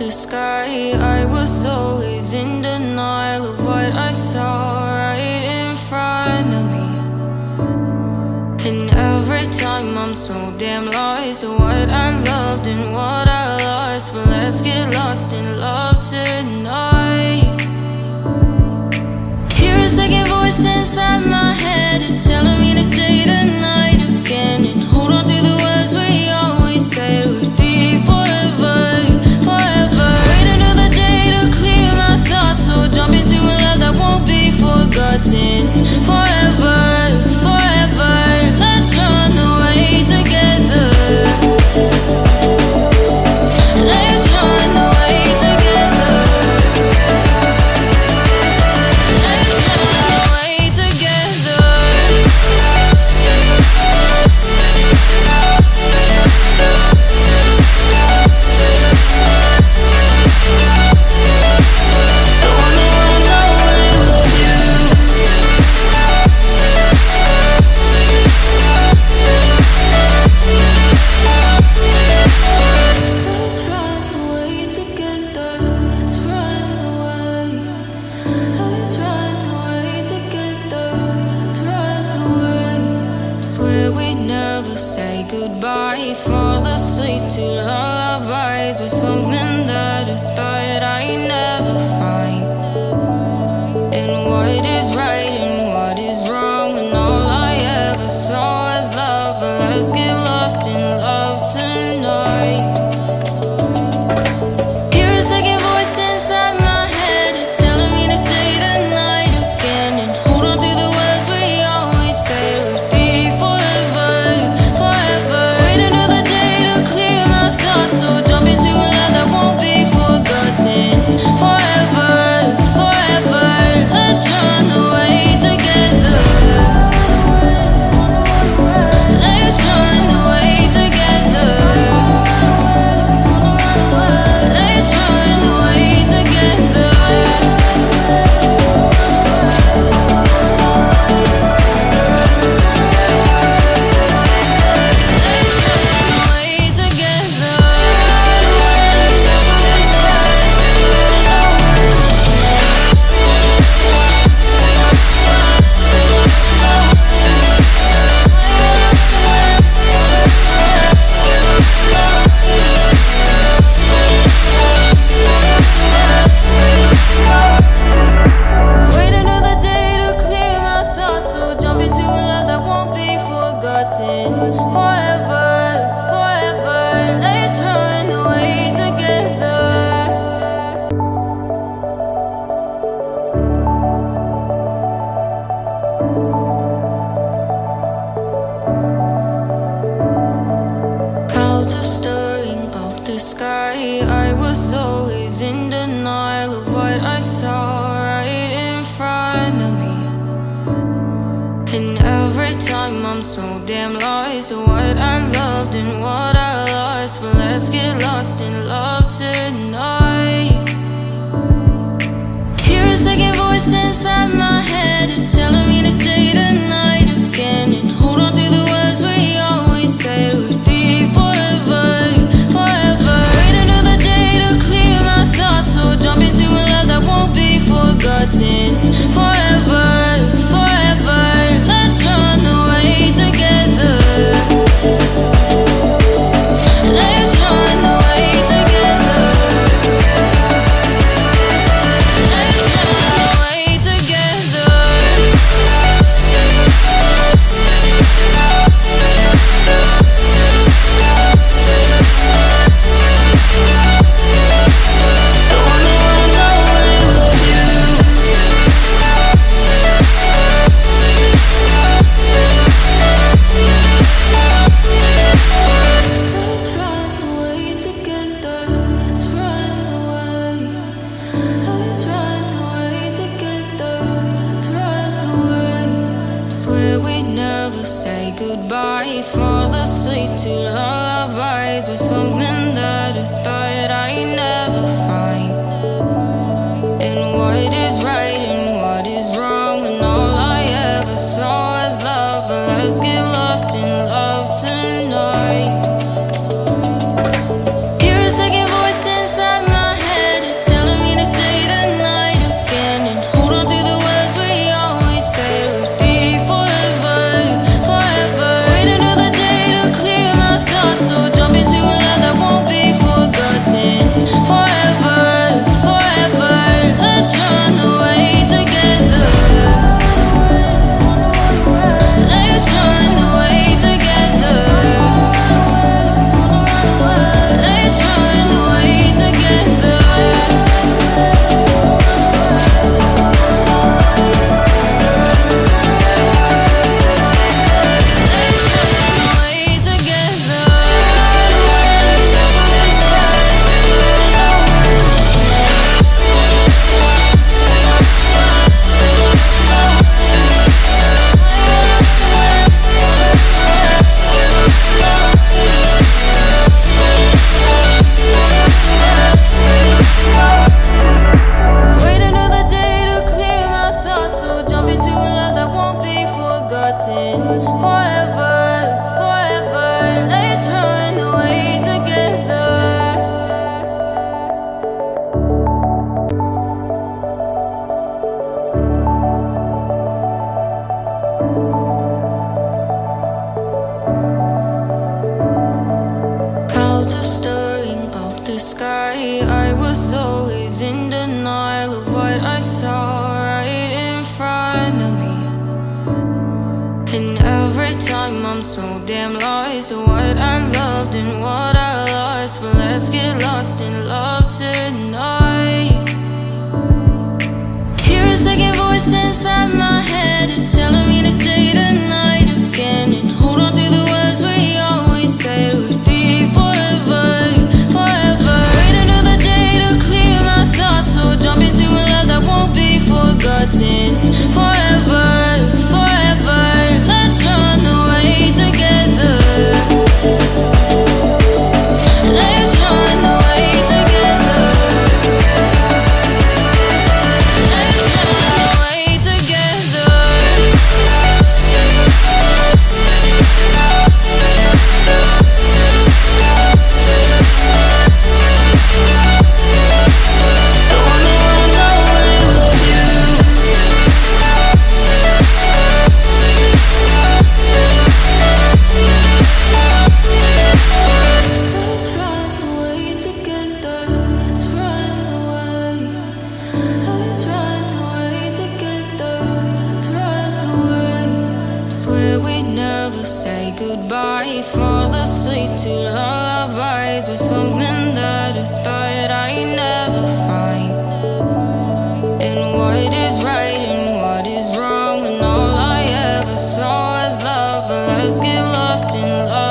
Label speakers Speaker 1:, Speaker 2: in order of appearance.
Speaker 1: the sky. I was always in denial of what I saw right in front of me. And every time I'm so damn lost to what I loved and what I lost. But let's get lost in love tonight. Hear a second voice inside my head. It's telling me to say the night again and hold on to the words we always said would be forever, forever. Wait another day to clear my thoughts, so jump into a love that won't be forgotten. Forever, forever. Let's run away together. Let's run away together. Let's run away together. I wanna run away with you. Let's run away together. Let's run away. Let's run away together. Let's run away. Swear we'd never say goodbye. Fall asleep to lullabies with something that I thought I'd never find. And what is right and what is wrong, and all I ever saw was love. But let's get lost in love tonight. Hear a second voice inside my head. It's telling me to say the night again and hold on to the words we always said would be forever, forever. Wait another day to clear my thoughts, so jump into a love that won't be forgotten. Forever, forever. Let's run away together. Let's run away together. Let's run away together. Let's run away together. Wait another day to clear my thoughts, so jump into a love that won't be forgotten. Forever, forever. Let's run away together. Clouds are stirring up the sky. I was always in denial of what I saw right in front of me. And every time I'm so damn lost to what I loved and what I lost. But let's get lost in love tonight. Hear a second voice inside my head. It's telling me to say the night again and hold on to the words we always said would be forever, forever. Wait another day to clear my thoughts, so jump into a love that won't be forgotten. Forever, forever. Let's run away together. Let's run away together. Let's run away together. I wanna run away with you. Let's run away together. Let's run away. Let's run away together. Let's run away. Swear we'd never say goodbye. Fall asleep to lullabies with something that I thought I'd never find. And what is right and what is wrong, and all I ever saw was love. But let's get lost in love tonight. Hear a second voice inside my head. the sky. I was always in denial of what I saw right in front of me. And every time I'm so damn lost to what I loved and what I lost. But let's get lost in love tonight. Hear a second voice inside my head. It's telling me to say tonight again. And hold on to the words we always said would be forever, forever. Wait another day to clear my thoughts. So jump into a love that won't be forgotten. Forever, forever. Let's run away together. Let's run away together. Let's run away together. I wanna run away with you. Let's run away together. Let's run away. Let's run away together. Let's run away. Swear we'd never say goodbye. Fall asleep to lullabies with something that I thought I'd never find. And what is right and what is wrong, and all I ever saw was love. But let's get lost in love.